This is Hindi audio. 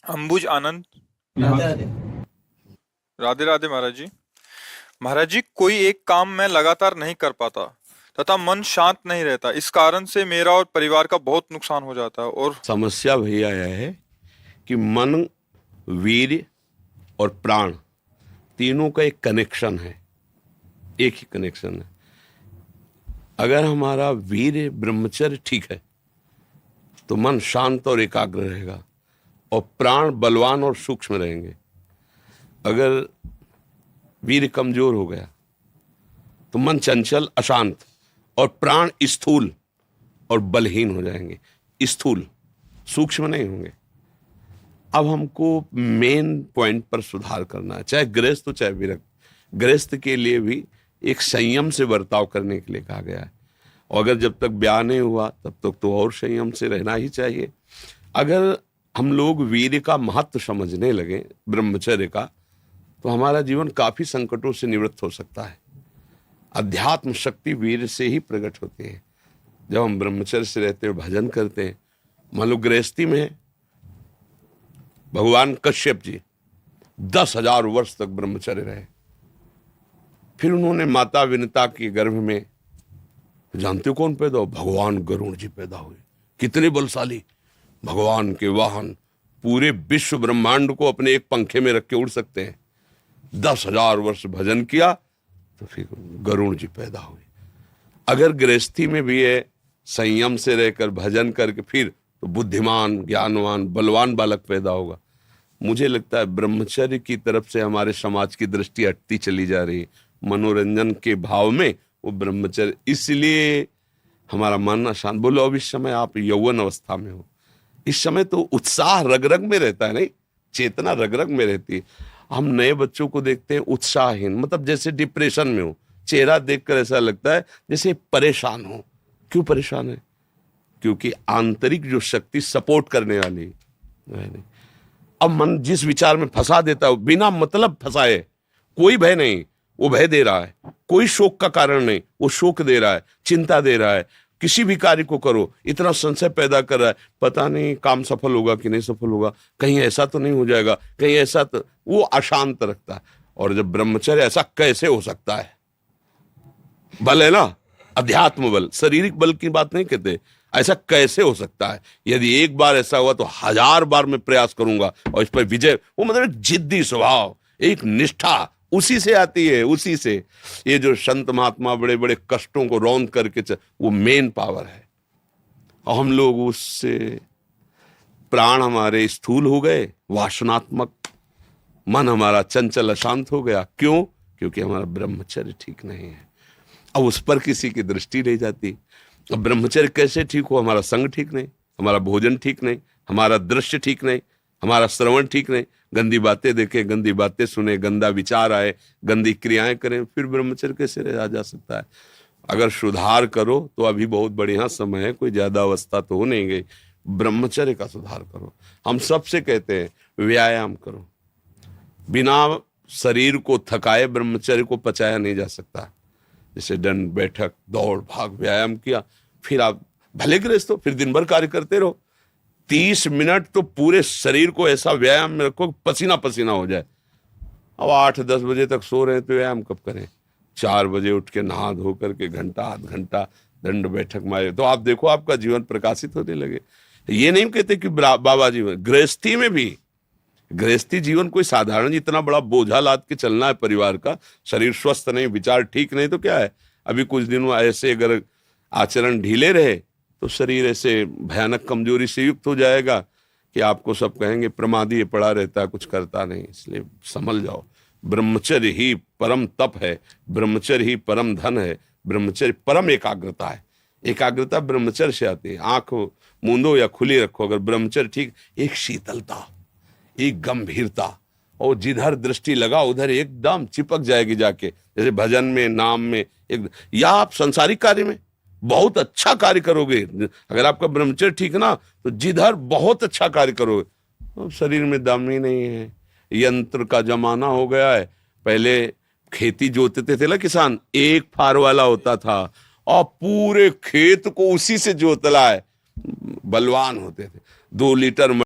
अंबुज आनंद। राधे राधे। राधे राधे महाराज जी। महाराज जी, कोई एक काम मैं लगातार नहीं कर पाता तथा मन शांत नहीं रहता, इस कारण से मेरा और परिवार का बहुत नुकसान हो जाता है। और समस्या भैया यह है कि मन, वीर्य और प्राण तीनों का एक कनेक्शन है, एक ही कनेक्शन है। अगर हमारा वीर्य ब्रह्मचर्य ठीक है तो मन शांत और एकाग्र रहेगा और प्राण बलवान और सूक्ष्म रहेंगे। अगर वीर्य कमजोर हो गया तो मन चंचल अशांत और प्राण स्थूल और बलहीन हो जाएंगे, स्थूल, सूक्ष्म नहीं होंगे। अब हमको मेन पॉइंट पर सुधार करना है, चाहे गृहस्थ हो चाहे विरक्त। गृहस्थ के लिए भी एक संयम से बर्ताव करने के लिए कहा गया है, और अगर जब तक ब्याह नहीं हुआ तब तक तो और संयम से रहना ही चाहिए। अगर हम लोग वीर्य का महत्व समझने लगे, ब्रह्मचर्य का, तो हमारा जीवन काफी संकटों से निवृत्त हो सकता है। अध्यात्म शक्ति वीर्य से ही प्रकट होती है। जब हम ब्रह्मचर्य से रहते हैं, भजन करते हैं, मान लो गृहस्थी में है, भगवान कश्यप जी 10,000 वर्ष तक ब्रह्मचर्य रहे। फिर उन्होंने माता विनता के गर्भ में, जानते हो कौन पैदा हो? भगवान गरुण जी पैदा हुए। कितने बलशाली, भगवान के वाहन, पूरे विश्व ब्रह्मांड को अपने एक पंखे में रख के उड़ सकते हैं। 10,000 वर्ष भजन किया तो फिर गरुण जी पैदा हुए। अगर गृहस्थी में भी है, संयम से रहकर भजन करके, फिर तो बुद्धिमान, ज्ञानवान, बलवान बालक पैदा होगा। मुझे लगता है ब्रह्मचर्य की तरफ से हमारे समाज की दृष्टि हटती चली जा रही है। मनोरंजन के भाव में वो ब्रह्मचर्य, इसलिए हमारा मन अशांत। बोलो अब इस समय आप यौवन अवस्था में हो, इस समय तो उत्साह रग रग में रहता है, नहीं, चेतना रग रग में रहती है। हम नए बच्चों को देखते हैं उत्साहहीन, मतलब जैसे डिप्रेशन में हो, चेहरा देखकर ऐसा लगता है जैसे परेशान हो। क्यों परेशान है? क्योंकि आंतरिक जो शक्ति सपोर्ट करने वाली है नहीं। अब मन जिस विचार में फंसा देता है, बिना मतलब फंसाए, कोई भय नहीं, वो भय दे रहा है। कोई शोक का कारण नहीं, वो शोक दे रहा है, चिंता दे रहा है। किसी भी कार्य को करो, इतना संशय पैदा कर रहा है, पता नहीं काम सफल होगा कि नहीं सफल होगा, कहीं ऐसा तो नहीं हो जाएगा, कहीं ऐसा तो, वो अशांत रखता है। और जब ब्रह्मचर्य, ऐसा कैसे हो सकता है? बल है ना, अध्यात्म बल, शारीरिक बल की बात नहीं कहते। ऐसा कैसे हो सकता है? यदि एक बार ऐसा हुआ तो 1000 बार मैं प्रयास करूंगा और इस पर विजय। वो मतलब जिद्दी स्वभाव, एक निष्ठा, उसी से आती है, उसी से। ये जो संत महात्मा बड़े बड़े कष्टों को रौंद करके वो मेन पावर है। और हम लोग उससे, प्राण हमारे स्थूल हो गए, वासनात्मक, मन हमारा चंचल अशांत हो गया। क्यों? क्योंकि हमारा ब्रह्मचर्य ठीक नहीं है। अब उस पर किसी की दृष्टि नहीं जाती। अब ब्रह्मचर्य कैसे ठीक हो? हमारा संग ठीक नहीं, हमारा भोजन ठीक नहीं, हमारा दृश्य ठीक नहीं, हमारा श्रवण ठीक नहीं, गंदी बातें देखें, गंदी बातें सुने, गंदा विचार आए, गंदी क्रियाएं करें, फिर ब्रह्मचर्य कैसे रहा जा सकता है? अगर सुधार करो तो अभी बहुत बढ़िया समय है, कोई ज्यादा अवस्था तो हो नहीं गई। ब्रह्मचर्य का सुधार करो। हम सबसे कहते हैं व्यायाम करो। बिना शरीर को थकाए ब्रह्मचर्य को पचाया नहीं जा सकता। जैसे दंड बैठक, दौड़ भाग, व्यायाम किया, फिर आप भले गृहस्थ हो, फिर दिन भर कार्य करते रहो। 30 मिनट तो पूरे शरीर को ऐसा व्यायाम में रखो पसीना पसीना हो जाए। अब 8-10 बजे तक सो रहे हैं तो व्यायाम कब करें? 4 बजे उठ के नहा धो करके घंटा आध घंटा दंड बैठक मारे तो आप देखो आपका जीवन प्रकाशित होने लगे। ये नहीं कहते कि बाबा जीवन, गृहस्थी में भी, गृहस्थी जीवन कोई साधारण इतना बड़ा बोझा लाद के चलना है परिवार का। शरीर स्वस्थ नहीं, विचार ठीक नहीं तो क्या है? अभी कुछ दिनों ऐसे अगर आचरण ढीले रहे तो शरीर ऐसे भयानक कमजोरी से युक्त हो जाएगा कि आपको सब कहेंगे प्रमादी ये पड़ा रहता है, कुछ करता नहीं। इसलिए संभल जाओ। ब्रह्मचर्य ही परम तप है, ब्रह्मचर्य ही परम धन है, ब्रह्मचर्य परम एकाग्रता है। एकाग्रता ब्रह्मचर्य से आती है। आंख मूंदो या खुली रखो, अगर ब्रह्मचर्य ठीक, एक शीतलता, एक गंभीरता, और जिधर दृष्टि लगा उधर एकदम चिपक जाएगी जाके। जैसे भजन में, नाम में, एक, या आप संसारिक कार्य में बहुत अच्छा कार्य करोगे। अगर आपका ब्रह्मचर्य ठीक ना तो जिधर बहुत अच्छा कार्य करोगे। तो शरीर में दम ही नहीं है। यंत्र का जमाना हो गया है। पहले खेती जोतते थे ना किसान, एक फार वाला होता था और पूरे खेत को उसी से जोतला है, बलवान होते थे। 2 लीटर